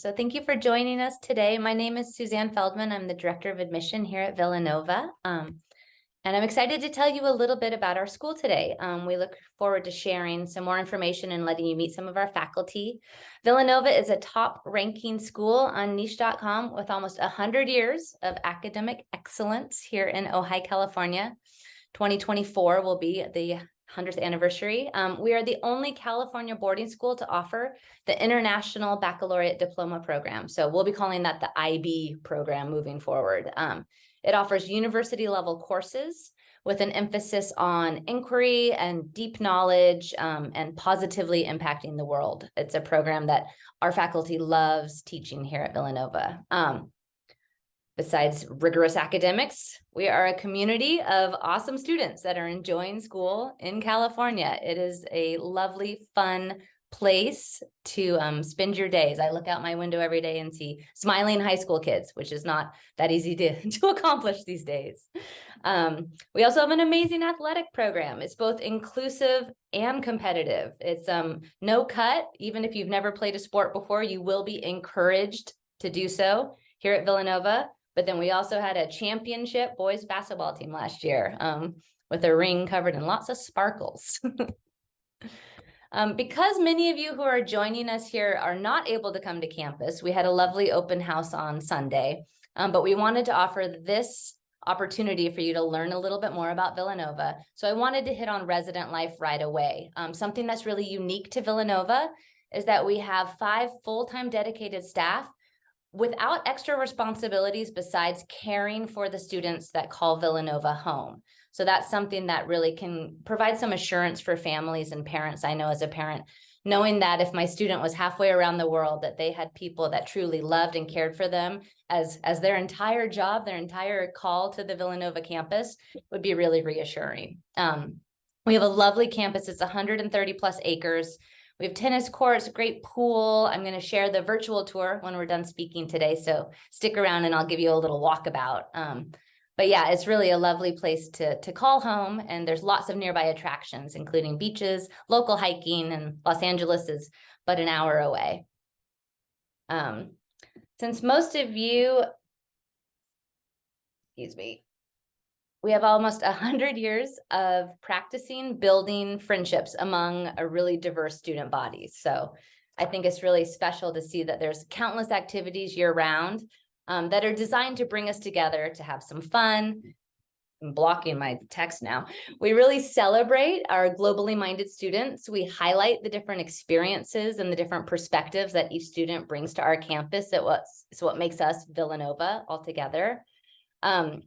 So thank you for joining us today. My name is Suzanne Feldman. I'm the Director of Admission here at Villanova. And I'm excited to tell you a little bit about our school today. We look forward to sharing some more information and letting you meet some of our faculty. Villanova is a top ranking school on niche.com with almost 100 years of academic excellence here in Ojai, California. 2024 will be the 100th anniversary. We are the only California boarding school to offer the International Baccalaureate Diploma Program. So we'll be calling that the IB program moving forward. It offers university level courses with an emphasis on inquiry and deep knowledge and positively impacting the world. It's a program that our faculty loves teaching here at Villanova. Besides rigorous academics, we are a community of awesome students that are enjoying school in California. It is a lovely, fun place to spend your days. I look out my window every day and see smiling high school kids, which is not that easy to accomplish these days. We also have an amazing athletic program. It's both inclusive and competitive. It's no cut. Even if you've never played a sport before, you will be encouraged to do so here at Villanova. But then we also had a championship boys basketball team last year with a ring covered in lots of sparkles. Because many of you who are joining us here are not able to come to campus, we had a lovely open house on Sunday, but we wanted to offer this opportunity for you to learn a little bit more about Villanova. So I wanted to hit on resident life right away. Something that's really unique to Villanova is that we have 5 full-time dedicated staff without extra responsibilities besides caring for the students that call Villanova home. So that's something that really can provide some assurance for families and parents. I know as a parent, knowing that if my student was halfway around the world, that they had people that truly loved and cared for them as their entire job, their entire call to the Villanova campus would be really reassuring. We have a lovely campus. It's 130 plus acres. We have tennis courts, great pool. I'm going to share the virtual tour when we're done speaking today. So stick around and I'll give you a little walkabout. But yeah, it's really a lovely place to call home. And there's lots of nearby attractions, including beaches, local hiking, and Los Angeles is but an hour away. Since most of you, we have almost 100 years of practicing building friendships among a really diverse student body. So I think it's really special to see that there's countless activities year round that are designed to bring us together to have some fun. I'm blocking my text now. We really celebrate our globally minded students. We highlight the different experiences and the different perspectives that each student brings to our campus. It's what makes us Villanova altogether.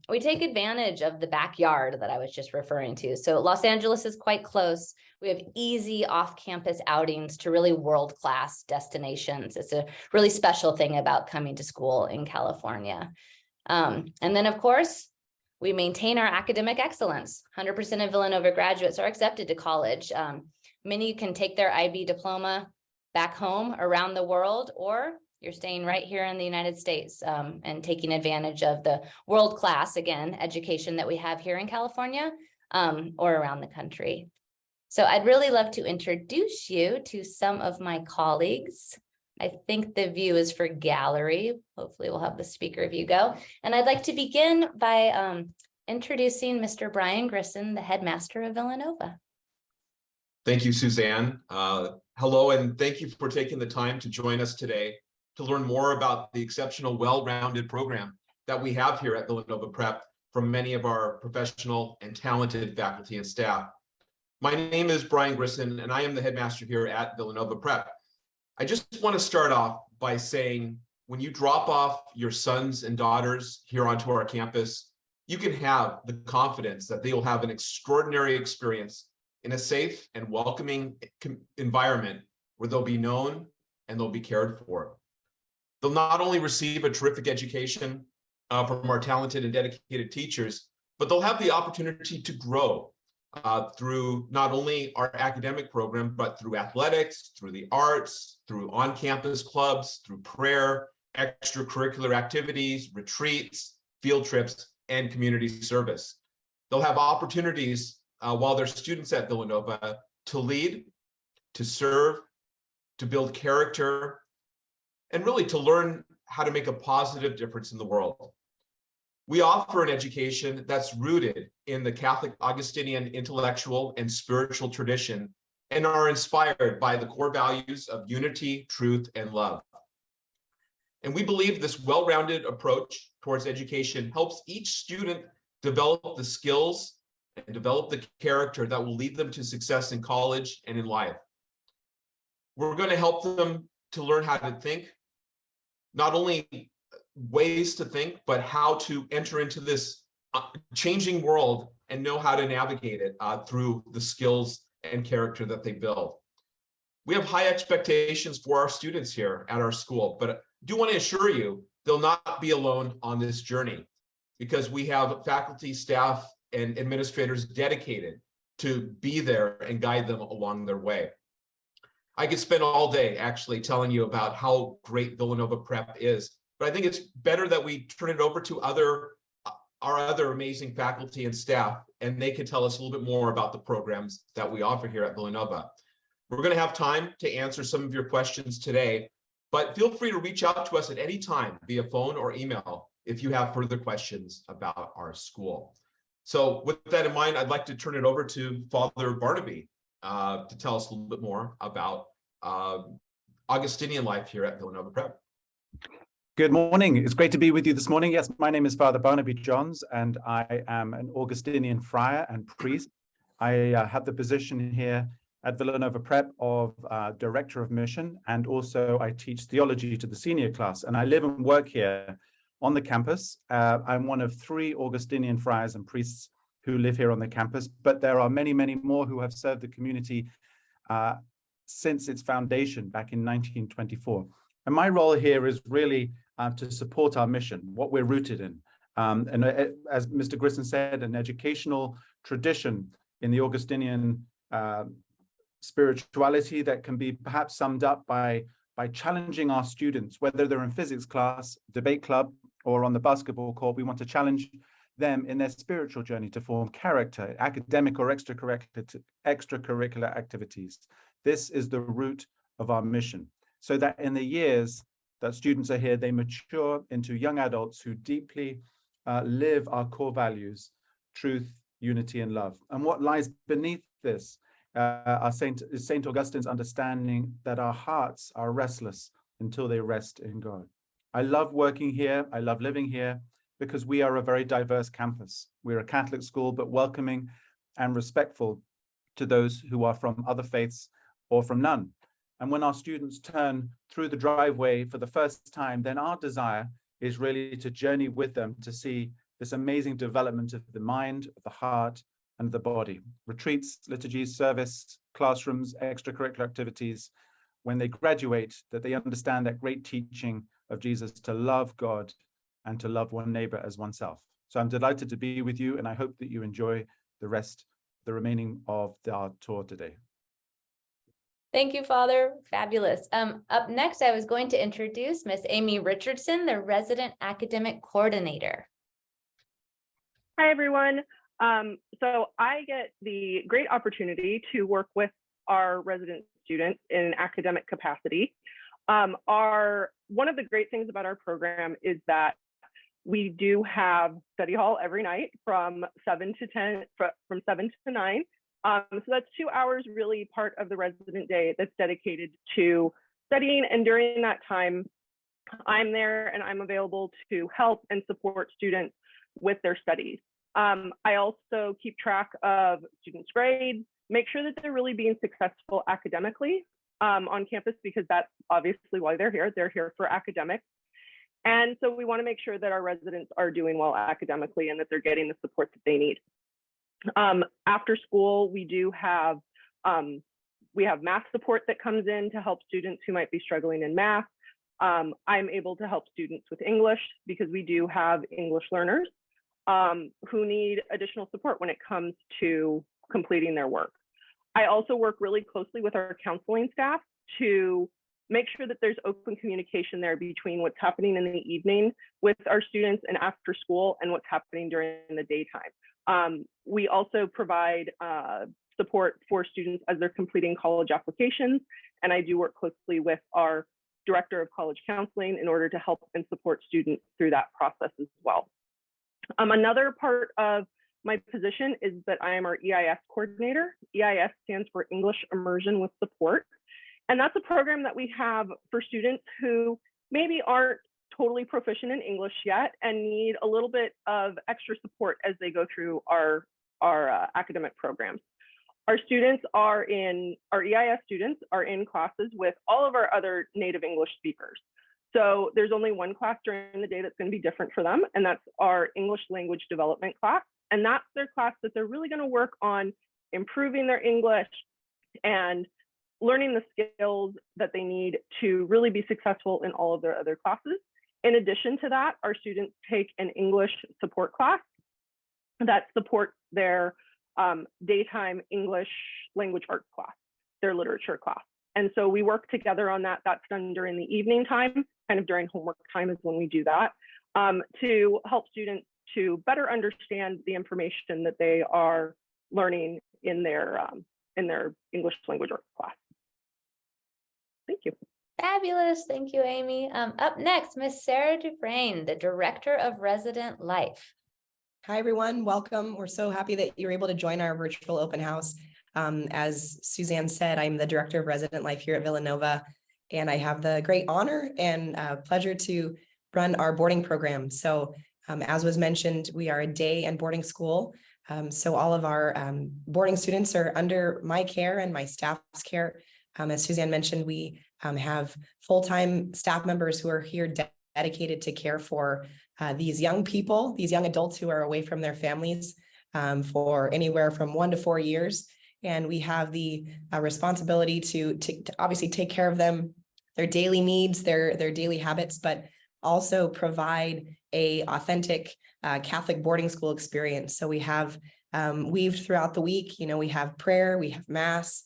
We take advantage of the backyard that I was just referring to. So Los Angeles is quite close. We have easy off-campus outings to really world-class destinations. It's a really special thing about coming to school in California. And then, of course, we maintain our academic excellence. 100% of Villanova graduates are accepted to college. Many can take their IB diploma back home around the world, or you're staying right here in the United States and taking advantage of the world-class, again, education that we have here in California or around the country. So I'd really love to introduce you to some of my colleagues. I think the view is for gallery. Hopefully we'll have the speaker view go. And I'd like to begin by introducing Mr. Brian Grisson, the headmaster of Villanova. Thank you, Suzanne. Hello, and thank you for taking the time to join us today to learn more about the exceptional, well-rounded program that we have here at Villanova Prep from many of our professional and talented faculty and staff. My name is Brian Grisson, and I am the headmaster here at Villanova Prep. I just want to start off by saying, when you drop off your sons and daughters here onto our campus, you can have the confidence that they will have an extraordinary experience in a safe and welcoming environment where they'll be known and they'll be cared for. They'll not only receive a terrific education from our talented and dedicated teachers, but they'll have the opportunity to grow through not only our academic program, but through athletics, through the arts, through on-campus clubs, through prayer, extracurricular activities, retreats, field trips, and community service. They'll have opportunities while they're students at Villanova to lead, to serve, to build character, and really to learn how to make a positive difference in the world. We offer an education that's rooted in the Catholic Augustinian intellectual and spiritual tradition and are inspired by the core values of unity, truth, and love. And we believe this well-rounded approach towards education helps each student develop the skills and develop the character that will lead them to success in college and in life. We're going to help them to learn how to think, not only ways to think, but how to enter into this changing world and know how to navigate it through the skills and character that they build. We have high expectations for our students here at our school, but I do want to assure you they'll not be alone on this journey, because we have faculty, staff, and administrators dedicated to be there and guide them along their way. I could spend all day actually telling you about how great Villanova Prep is, but I think it's better that we turn it over to our other amazing faculty and staff, and they can tell us a little bit more about the programs that we offer here at Villanova. We're going to have time to answer some of your questions today, but feel free to reach out to us at any time via phone or email if you have further questions about our school. So with that in mind, I'd like to turn it over to Father Barnaby to tell us a little bit more about Augustinian life here at Villanova Prep. Good morning. It's great to be with you this morning. Yes, my name is Father Barnaby Johns, and I am an Augustinian friar and priest. I have the position here at Villanova Prep of Director of Mission, and also I teach theology to the senior class, and I live and work here on the campus. I'm one of 3 Augustinian friars and priests who live here on the campus, but there are many, many more who have served the community since its foundation back in 1924. And my role here is really to support our mission, what we're rooted in. And as Mr. Grissom said, an educational tradition in the Augustinian spirituality that can be perhaps summed up by challenging our students, whether they're in physics class, debate club, or on the basketball court. We want to challenge them in their spiritual journey to form character, academic or extracurricular activities. This is the root of our mission, so that in the years that students are here, they mature into young adults who deeply live our core values: truth, unity, and love. And what lies beneath this is Saint Augustine's understanding that our hearts are restless until they rest in God. I love working here. I love living here because we are a very diverse campus. We're a Catholic school, but welcoming and respectful to those who are from other faiths or from none. And when our students turn through the driveway for the first time, then our desire is really to journey with them to see this amazing development of the mind, of the heart, and the body. Retreats, liturgies, service, classrooms, extracurricular activities. When they graduate, that they understand that great teaching of Jesus to love God and to love one neighbor as oneself. So I'm delighted to be with you, and I hope that you enjoy the remaining of our tour today. Thank you, Father. Fabulous. Up next, I was going to introduce Miss Amy Richardson, the resident academic coordinator. Hi, everyone. So I get the great opportunity to work with our resident students in an academic capacity. One of the great things about our program is that we do have study hall every night from 7 to 9. So that's 2 hours really part of the resident day that's dedicated to studying. And during that time, I'm there and I'm available to help and support students with their studies. I also keep track of students' grades, make sure that they're really being successful academically on campus, because that's obviously why they're here. They're here for academics. And so we want to make sure that our residents are doing well academically and that they're getting the support that they need. After school, we do have math support that comes in to help students who might be struggling in math. I'm able to help students with English because we do have English learners who need additional support when it comes to completing their work. I also work really closely with our counseling staff to make sure that there's open communication there between what's happening in the evening with our students and after school and what's happening during the daytime. We also provide support for students as they're completing college applications, and I do work closely with our director of college counseling in order to help and support students through that process as well. Another part of my position is that I am our EIS coordinator. EIS stands for English Immersion with Support. And that's a program that we have for students who maybe aren't totally proficient in English yet and need a little bit of extra support as they go through our academic programs. Our EIS students are in classes with all of our other native English speakers. So there's only one class during the day that's going to be different for them, and that's our English language development class. And that's their class that they're really going to work on improving their English and learning the skills that they need to really be successful in all of their other classes. In addition to that, our students take an English support class that supports their daytime English language arts class, their literature class. And so we work together on that. That's done during the evening time, kind of during homework time is when we do that, to help students to better understand the information that they are learning in their English language arts class. Thank you. Fabulous. Thank you, Amy. Up next, Miss Sarah Dufresne, the Director of Resident Life. Hi, everyone. Welcome. We're so happy that you're able to join our virtual open house. As Suzanne said, I'm the Director of Resident Life here at Villanova, and I have the great honor and pleasure to run our boarding program. So as was mentioned, we are a day and boarding school. So all of our boarding students are under my care and my staff's care. As Suzanne mentioned, we have full-time staff members who are here dedicated to care for these young people, these young adults who are away from their families for anywhere from 1 to 4 years. And we have the responsibility to obviously take care of them, their daily needs, their daily habits, but also provide a authentic Catholic boarding school experience. So we have weaved throughout the week, we have prayer, we have mass.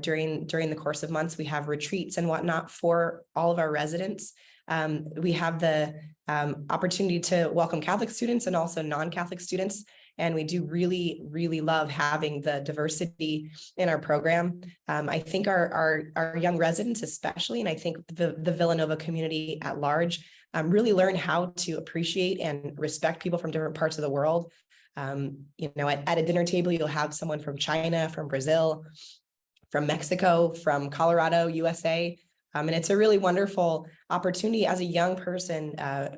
During the course of months, we have retreats and whatnot for all of our residents. We have the opportunity to welcome Catholic students and also non-Catholic students. And we do really, really love having the diversity in our program. I think our young residents especially, and I think the Villanova community at large, really learn how to appreciate and respect people from different parts of the world. At a dinner table, you'll have someone from China, from Brazil, from Mexico, from Colorado, USA. And it's a really wonderful opportunity as a young person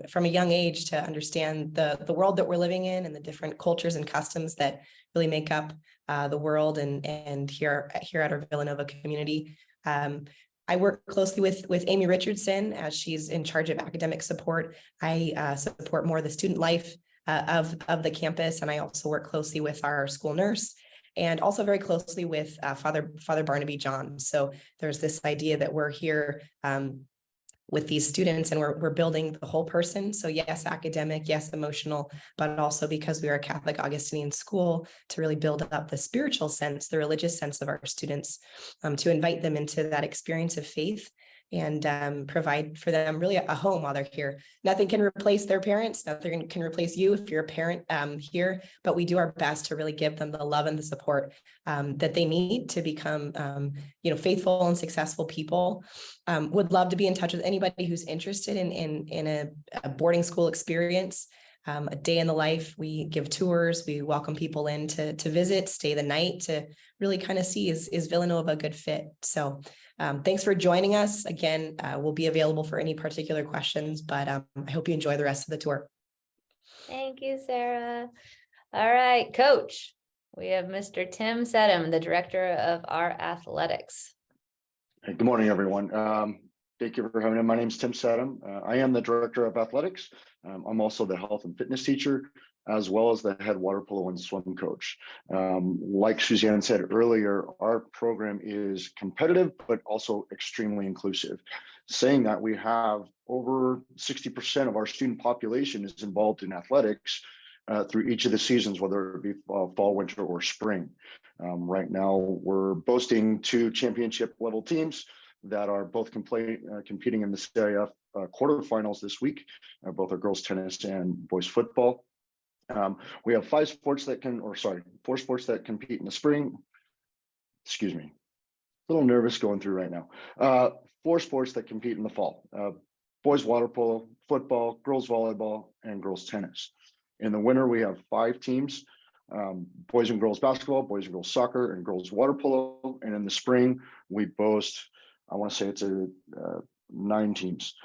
from a young age to understand the world that we're living in and the different cultures and customs that really make up the world and here at our Villanova community. I work closely with Amy Richardson as she's in charge of academic support. I support more the student life of the campus, and I also work closely with our school nurse and also very closely with Father Barnaby John. So there's this idea that we're here with these students and we're building the whole person. So yes, academic, yes, emotional, but also because we are a Catholic Augustinian school to really build up the spiritual sense, the religious sense of our students, to invite them into that experience of faith and provide for them really a home while they're here. Nothing can replace their parents. Nothing can replace you if you're a parent here, but we do our best to really give them the love and the support that they need to become, faithful and successful people. Would love to be in touch with anybody who's interested in a boarding school experience. A day in the life. We give tours, we welcome people in to visit, stay the night, to really kind of see is Villanova a good fit. So thanks for joining us. Again, we'll be available for any particular questions, but I hope you enjoy the rest of the tour. Thank you, Sarah. All right, Coach, we have Mr. Tim Sedham, the Director of our Athletics. Good morning, everyone. Thank you for having me. My name is Tim Sedham. I am the Director of Athletics. I'm also the health and fitness teacher, as well as the head water polo and swim coach. Like Suzanne said earlier, our program is competitive, but also extremely inclusive. Saying that, we have over 60% of our student population is involved in athletics through each of the seasons, whether it be fall, winter, or spring. Right now, we're boasting 2 championship level teams that are both competing in the CIF quarterfinals this week. Both are girls tennis and boys football. We have 4 sports that compete in the spring. Excuse me. little nervous going through right now. 4 sports that compete in the fall: boys water polo, football, girls volleyball, and girls tennis. In the winter, we have 5 teams: boys and girls basketball, boys and girls soccer, and girls water polo. And in the spring, we boast, I want to say it's 9 teams: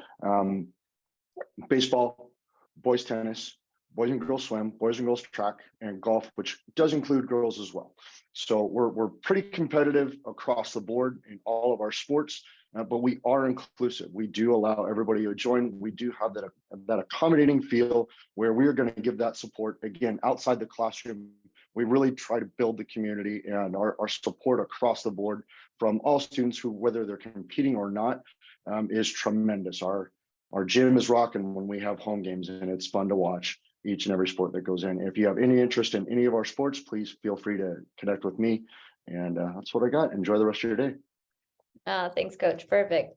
baseball, boys tennis, boys and girls swim, boys and girls track, and golf, which does include girls as well. So we're pretty competitive across the board in all of our sports, but we are inclusive. We do allow everybody to join. We do have that accommodating feel where we are going to give that support, again, outside the classroom. We really try to build the community, and our support across the board from all students who, whether they're competing or not, is tremendous. Our gym is rocking when we have home games, and it's fun to watch each and every sport that goes in. If you have any interest in any of our sports, please feel free to connect with me. And that's what I got. Enjoy the rest of your day. Oh, thanks, Coach. Perfect.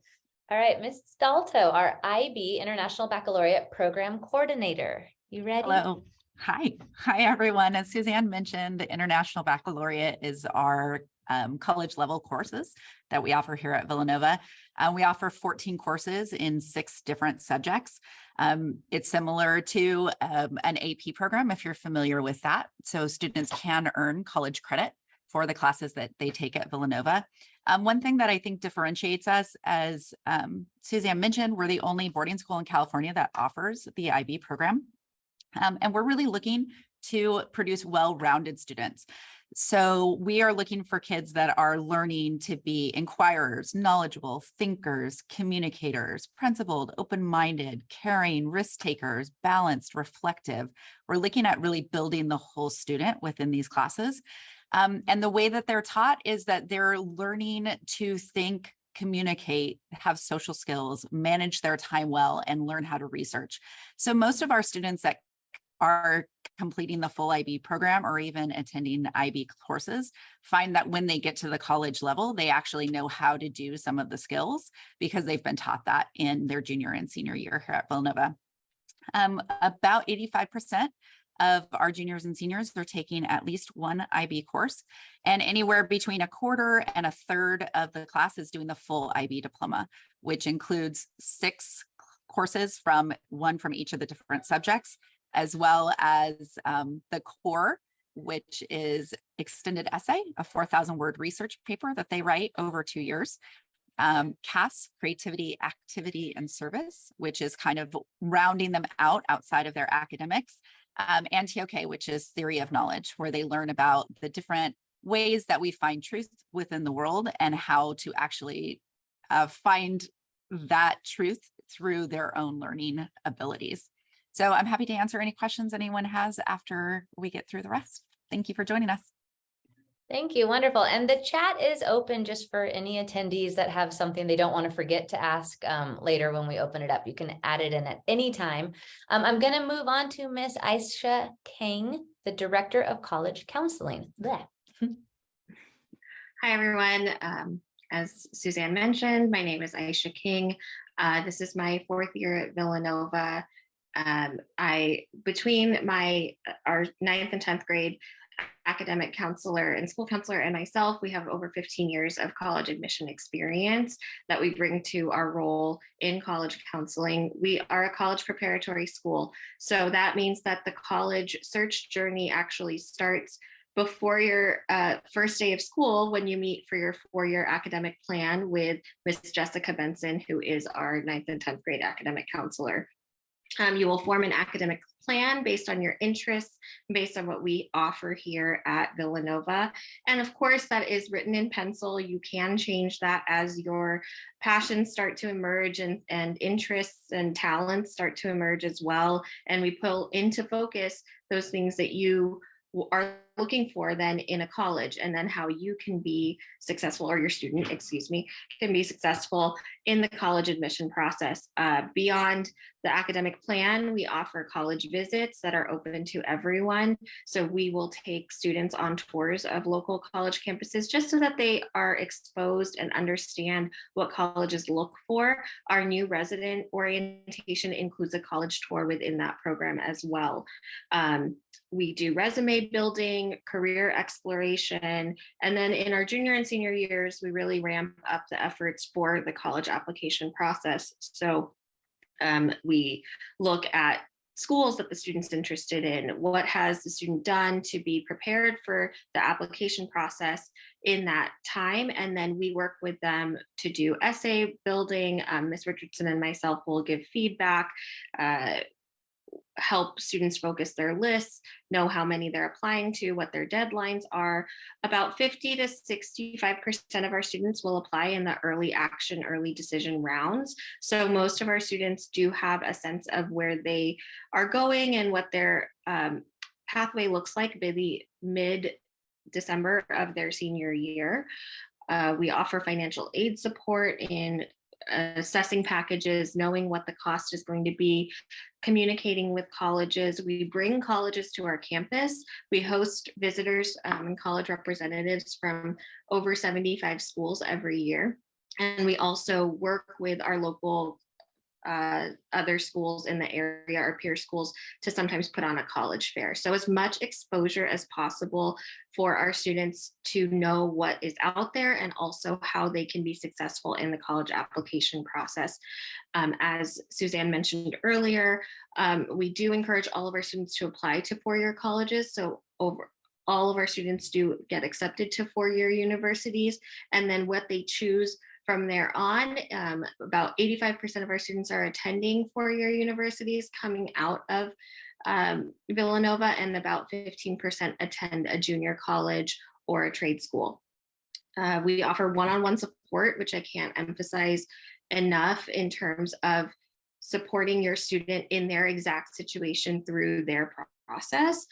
All right, Ms. Stalto, our IB International Baccalaureate Program Coordinator. You ready? Hello. Hi, everyone. As Suzanne mentioned, the International Baccalaureate is our college level courses that we offer here at Villanova. We offer 14 courses in 6 different subjects. It's similar to an AP program, if you're familiar with that. So students can earn college credit for the classes that they take at Villanova. One thing that I think differentiates us, as Suzanne mentioned, we're the only boarding school in California that offers the IB program. And we're really looking to produce well-rounded students. So we are looking for kids that are learning to be inquirers, knowledgeable, thinkers, communicators, principled, open-minded, caring, risk takers, balanced, reflective. We're looking at really building the whole student within these classes. And the way that they're taught is that they're learning to think, communicate, have social skills, manage their time well, and learn how to research. So most of our students that are completing the full IB program or even attending IB courses find that when they get to the college level, they actually know how to do some of the skills because they've been taught that in their junior and senior year here at Villanova. About 85% of our juniors and seniors are taking at least one IB course, and anywhere between a quarter and a third of the class is doing the full IB diploma, which includes 6 courses from each of the different subjects, as well as the core, which is extended essay, a 4,000-word research paper that they write over 2 years. CAS, creativity, activity, and service, which is kind of rounding them out outside of their academics. And TOK, which is theory of knowledge, where they learn about the different ways that we find truth within the world and how to actually find that truth through their own learning abilities. So I'm happy to answer any questions anyone has after we get through the rest. Thank you for joining us. Thank you. Wonderful. And the chat is open just for any attendees that have something they don't want to forget to ask later when we open it up. You can add it in at any time. I'm going to move on to Miss Aisha King, the Director of College Counseling. Blech. Hi, everyone. As Suzanne mentioned, my name is Aisha King. This is my 4th year at Villanova. Between our 9th and 10th grade academic counselor and school counselor and myself, we have over 15 years of college admission experience that we bring to our role in college counseling. We are a college preparatory school, so that means that the college search journey actually starts before your first day of school, when you meet for your 4-year academic plan with Miss Jessica Benson, who is our 9th and 10th grade academic counselor. You will form an academic plan based on your interests, based on what we offer here at Villanova. And of course, that is written in pencil. You can change that as your passions start to emerge and interests and talents start to emerge as well. And we pull into focus those things that you are looking for then in a college, and then how you can be successful, or your student, excuse me, can be successful in the college admission process. Beyond the academic plan, we offer college visits that are open to everyone. So we will take students on tours of local college campuses just so that they are exposed and understand what colleges look for. Our new resident orientation includes a college tour within that program as well. We do resume building building, career exploration. And then in our junior and senior years, we really ramp up the efforts for the college application process. So we look at schools that the student's interested in, what has the student done to be prepared for the application process in that time, and then we work with them to do essay building. Ms. Richardson and myself will give feedback, help students focus their lists, know how many they're applying to, what their deadlines are. About 50 to 65% of our students will apply in the early action, early decision rounds. So most of our students do have a sense of where they are going and what their pathway looks like by the mid-December of their senior year. We offer financial aid support in assessing packages, knowing what the cost is going to be, communicating with colleges. We bring colleges to our campus. We host visitors and college representatives from over 75 schools every year. And we also work with our local other schools in the area, our peer schools, to sometimes put on a college fair. So as much exposure as possible for our students to know what is out there and also how they can be successful in the college application process. As Suzanne mentioned earlier, we do encourage all of our students to apply to four-year colleges. So all of our students do get accepted to four-year universities, and then what they choose from there on, about 85% of our students are attending four-year universities coming out of Villanova, and about 15% attend a junior college or a trade school. We offer one-on-one support, which I can't emphasize enough in terms of supporting your student in their exact situation through their process.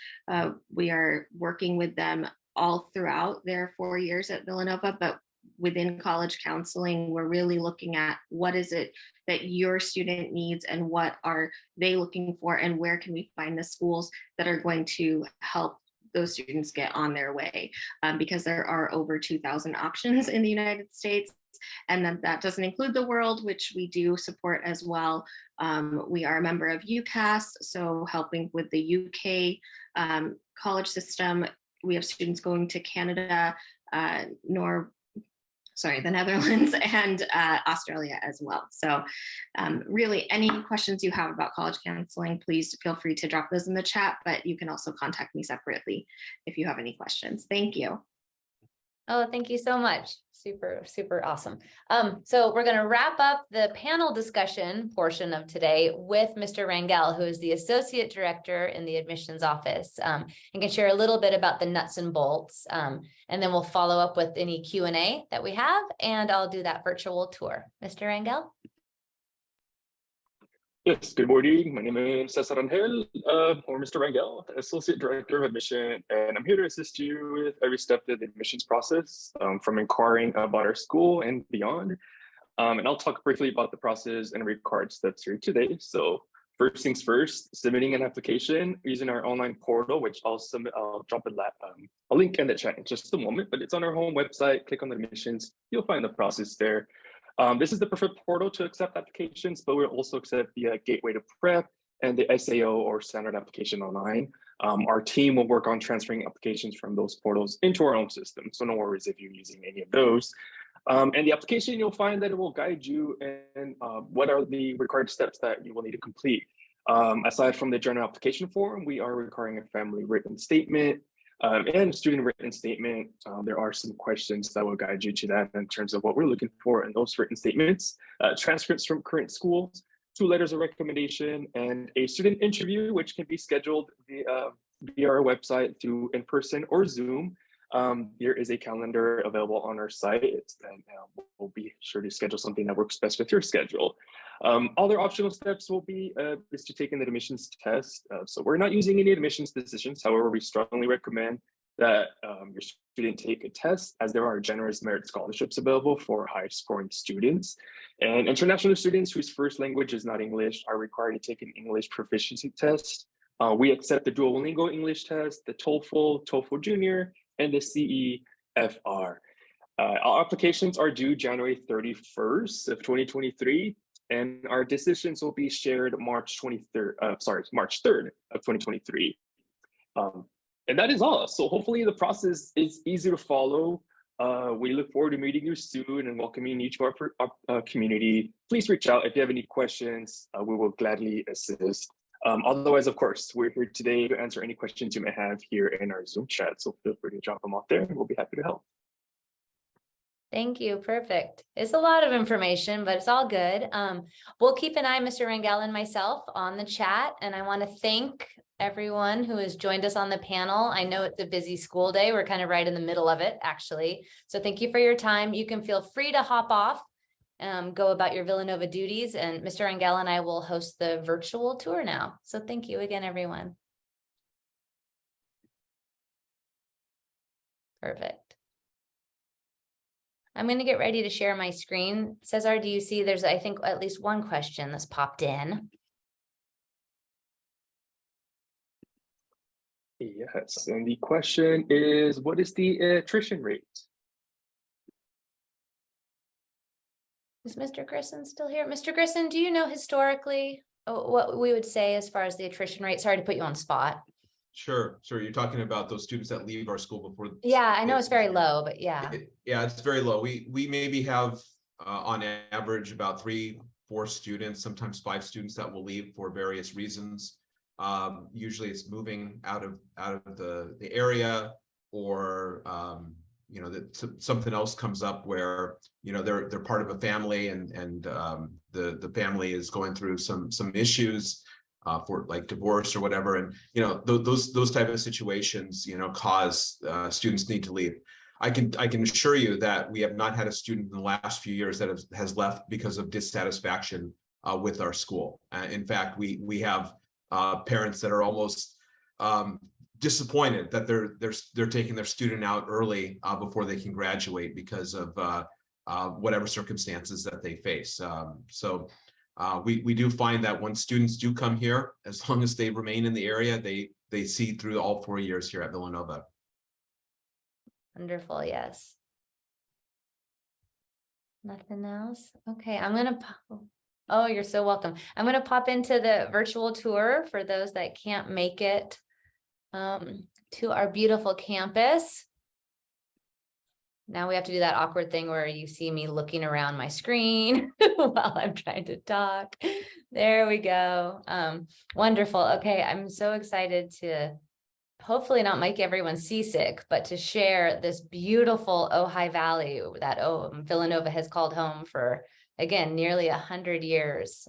We are working with them all throughout their 4 years at Villanova, but within college counseling, we're really looking at what is it that your student needs and what are they looking for, and where can we find the schools that are going to help those students get on their way, because there are over 2,000 options in the United States. And then that doesn't include the world, which we do support as well. We are a member of UCAS, so helping with the UK college system. We have students going to Canada, the Netherlands and Australia as well. So really any questions you have about college counseling, please feel free to drop those in the chat, but you can also contact me separately if you have any questions. Thank you. Oh, thank you so much. Super, super awesome. So we're going to wrap up the panel discussion portion of today with Mr. Rangel, who is the Associate Director in the Admissions Office, and can share a little bit about the nuts and bolts. And then we'll follow up with any Q&A that we have, and I'll do that virtual tour. Mr. Rangel? Yes, good morning. My name is Cesar Rangel, or Mr. Rangel, Associate Director of Admission, and I'm here to assist you with every step of the admissions process, from inquiring about our school and beyond. And I'll talk briefly about the process and required steps here today. So first things first, submitting an application using our online portal, which I'll drop a link in the chat in just a moment, but it's on our home website. Click on the admissions, you'll find the process there. This is the preferred portal to accept applications, but we'll also accept the Gateway to Prep and the SAO or Standard Application Online. Our team will work on transferring applications from those portals into our own system, so no worries if you're using any of those. And the application, you'll find that it will guide you in what are the required steps that you will need to complete. Aside from the general application form, we are requiring a family written statement, and student written statement. There are some questions that will guide you to that in terms of what we're looking for in those written statements, transcripts from current schools, 2 letters of recommendation, and a student interview, which can be scheduled via our website through in-person or Zoom. There is a calendar available on our site. We'll be sure to schedule something that works best with your schedule. Other optional steps will be is to take an admissions test. So we're not using any admissions decisions. However, we strongly recommend that your student take a test, as there are generous merit scholarships available for high scoring students. And international students whose first language is not English are required to take an English proficiency test. We accept the Duolingo English test, the TOEFL, TOEFL Junior, and the CEFR. Our applications are due January 31st of 2023, and our decisions will be shared March 3rd of 2023. And that is all. So hopefully the process is easy to follow. We look forward to meeting you soon and welcoming you to our community. Please reach out if you have any questions. We will gladly assist. Otherwise, of course, we're here today to answer any questions you may have here in our Zoom chat. So feel free to drop them off there. We'll be happy to help. Thank you. Perfect. It's a lot of information, but it's all good. We'll keep an eye, Mr. Rangel and myself, on the chat. And I want to thank everyone who has joined us on the panel. I know it's a busy school day. We're kind of right in the middle of it, actually. So thank you for your time. You can feel free to hop off, go about your Villanova duties, and Mr. Rangel and I will host the virtual tour now. So thank you again, everyone. Perfect. I'm going to get ready to share my screen. Cesar, do you see there's, I think, at least one question that's popped in? Yes, and the question is, what is the attrition rate? Is Mr. Grissom still here? Mr. Grissom, do you know historically what we would say as far as the attrition rate? Sorry to put you on spot. Sure. You're talking about those students that leave our school before. Yeah, I know it's very low, but yeah. Yeah, it's very low. We maybe have on average about 3-4 students, sometimes 5 students that will leave for various reasons. Usually it's moving out of the area, or you know, that something else comes up where, you know, they're part of a family, and the family is going through some issues for like divorce or whatever, and you know, those type of situations, you know, cause students need to leave. I can assure you that we have not had a student in the last few years that has left because of dissatisfaction with our school. In fact, we have parents that are almost disappointed that they're taking their student out early before they can graduate because of whatever circumstances that they face. We do find that when students do come here, as long as they remain in the area, they see through all 4 years here at Villanova. Wonderful, yes. Nothing else? Okay, I'm gonna oh, you're so welcome. I'm gonna pop into the virtual tour for those that can't make it to our beautiful campus. Now we have to do that awkward thing where you see me looking around my screen while I'm trying to talk. There we go. Wonderful. Okay, I'm so excited to hopefully not make everyone seasick, but to share this beautiful Ojai Valley that Villanova has called home for, again, nearly 100 years.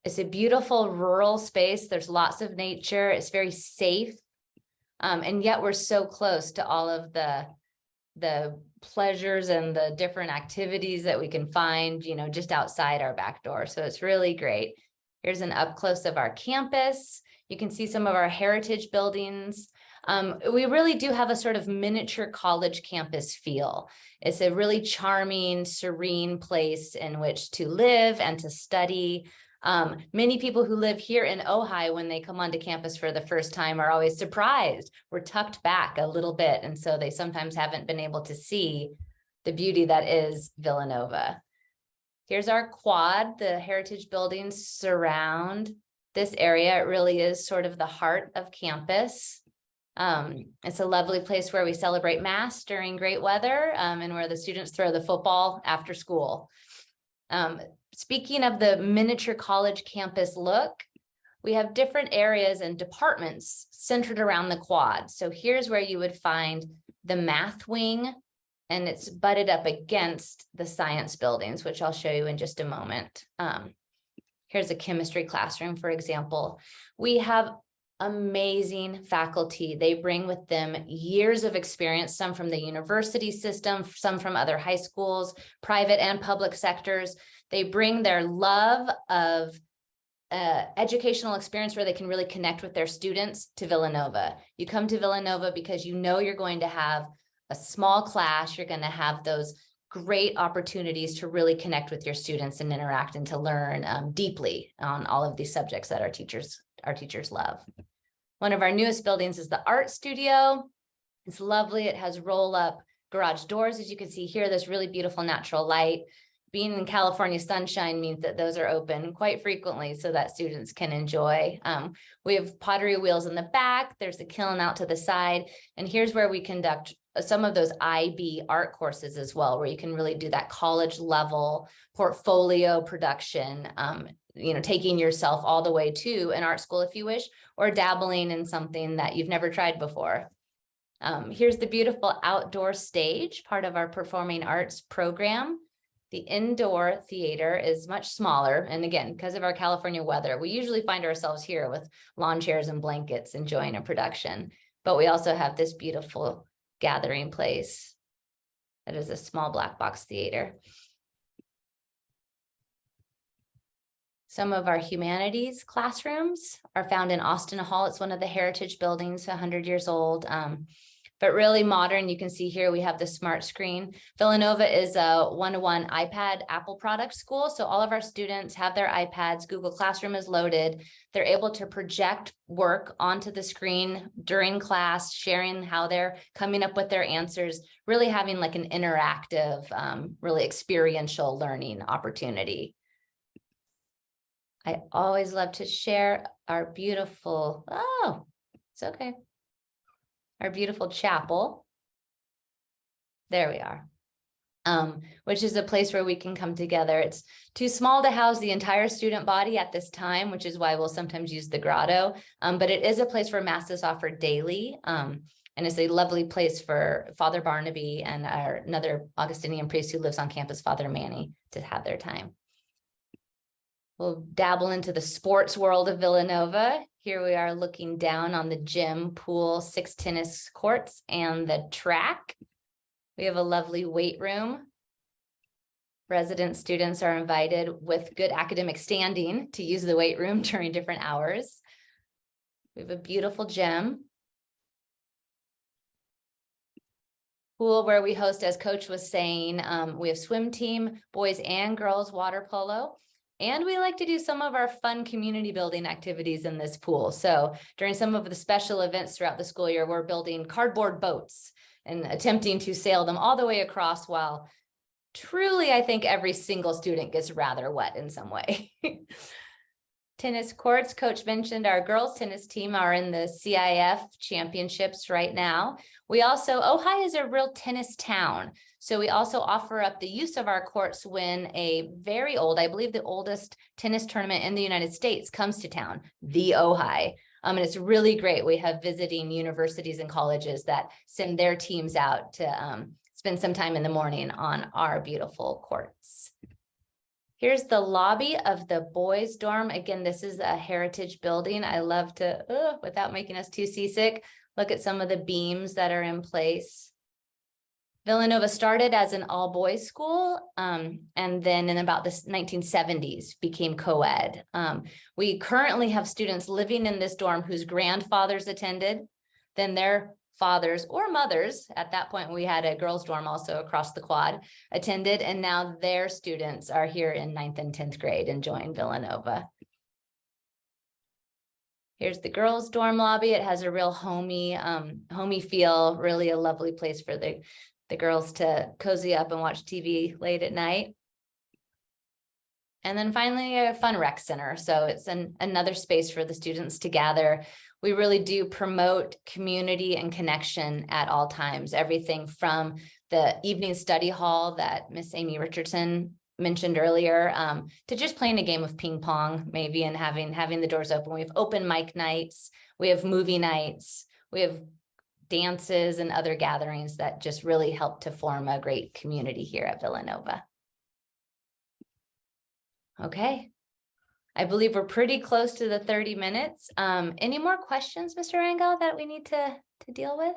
It's a beautiful rural space. There's lots of nature. It's very safe. And yet we're so close to all of the pleasures and the different activities that we can find, you know, just outside our back door. So it's really great. Here's an up close of our campus. You can see some of our heritage buildings. We really do have a sort of miniature college campus feel. It's a really charming, serene place in which to live and to study. Many people who live here in Ojai, when they come onto campus for the first time, are always surprised. We're tucked back a little bit, and so they sometimes haven't been able to see the beauty that is Villanova. Here's our quad. The heritage buildings surround this area. It really is sort of the heart of campus. It's a lovely place where we celebrate Mass during great weather, and where the students throw the football after school. Speaking of the miniature college campus look, we have different areas and departments centered around the quad. So here's where you would find the math wing, and it's butted up against the science buildings, which I'll show you in just a moment. Here's a chemistry classroom, for example. We have amazing faculty. They bring with them years of experience, some from the university system, some from other high schools, private and public sectors. They bring their love of educational experience where they can really connect with their students to Villanova. You come to Villanova because you know you're going to have a small class, you're going to have those great opportunities to really connect with your students and interact and to learn deeply on all of these subjects that our teachers love. One of our newest buildings is the art studio. It's lovely. It has roll-up garage doors. As you can see here, there's really beautiful natural light. being in California sunshine means that those are open quite frequently so that students can enjoy. We have pottery wheels in the back. There's a kiln out to the side. And here's where we conduct some of those IB art courses as well, where you can really do that college level portfolio production, taking yourself all the way to an art school if you wish, or dabbling in something that you've never tried before. Here's the beautiful outdoor stage, part of our performing arts program. The indoor theater is much smaller. And again, because of our California weather, we usually find ourselves here with lawn chairs and blankets enjoying a production. But we also have this beautiful gathering place that is a small black box theater. Some of our humanities classrooms are found in Austin Hall. It's one of the heritage buildings, 100 years old. But really modern. You can see here we have the smart screen. Villanova is a one-to-one iPad Apple product school. So all of our students have their iPads. Google Classroom is loaded. They're able to project work onto the screen during class, sharing how they're coming up with their answers, really having like an interactive, really experiential learning opportunity. I always love to share our beautiful, it's okay. Our beautiful chapel. There we are. Which is a place where we can come together. It's too small to house the entire student body at this time, which is why we'll sometimes use the grotto. But it is a place where mass is offered daily. And it's a lovely place for Father Barnaby and another Augustinian priest who lives on campus, Father Manny, to have their time. We'll dabble into the sports world of Villanova. Here we are looking down on the gym, pool, 6 tennis courts, and the track. We have a lovely weight room. Resident students are invited with good academic standing to use the weight room during different hours. We have a beautiful gym. Pool where we host, as Coach was saying, we have swim team, boys and girls water polo. And we like to do some of our fun community building activities in this pool. So during some of the special events throughout the school year, we're building cardboard boats and attempting to sail them all the way across, while truly, I think every single student gets rather wet in some way. Tennis courts, Coach mentioned our girls tennis team are in the CIF championships right now. We also, Ojai is a real tennis town. So we also offer up the use of our courts when a very old, I believe the oldest tennis tournament in the United States comes to town, the Ojai. And it's really great. We have visiting universities and colleges that send their teams out to spend some time in the morning on our beautiful courts. Here's the lobby of the boys' dorm. Again, this is a heritage building. I love to, without making us too seasick, look at some of the beams that are in place. Villanova started as an all-boys school, and then in about the 1970s became co-ed. We currently have students living in this dorm whose grandfathers attended, then their fathers or mothers, at that point we had a girls' dorm also across the quad, attended, and now their students are here in 9th and 10th grade enjoying Villanova. Here's the girls' dorm lobby. It has a real homey feel, really a lovely place for the girls to cozy up and watch TV late at night. And then finally, a fun rec center. So it's another space for the students to gather. We really do promote community and connection at all times. Everything from the evening study hall that Miss Amy Richardson mentioned earlier, to just playing a game of ping pong, maybe, and having the doors open. We have open mic nights. We have movie nights. We have dances and other gatherings that just really help to form a great community here at Villanova. Okay. I believe we're pretty close to the 30 minutes. Any more questions, Mr. Rangel, that we need to deal with?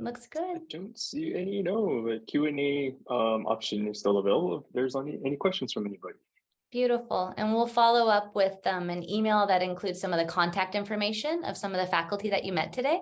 Looks good. I don't see any. No, the Q&A option is still available if there's any questions from anybody. Beautiful. And we'll follow up with an email that includes some of the contact information of some of the faculty that you met today.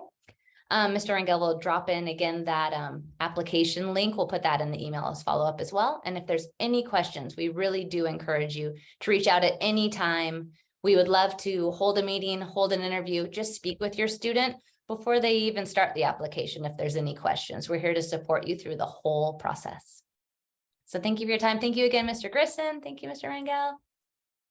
Mr. Rangel will drop in again that application link. We'll put that in the email as follow-up as well. And if there's any questions, we really do encourage you to reach out at any time. We would love to hold a meeting, hold an interview, just speak with your student before they even start the application if there's any questions. We're here to support you through the whole process. So thank you for your time. Thank you again, Mr. Grissom. Thank you, Mr. Rangel.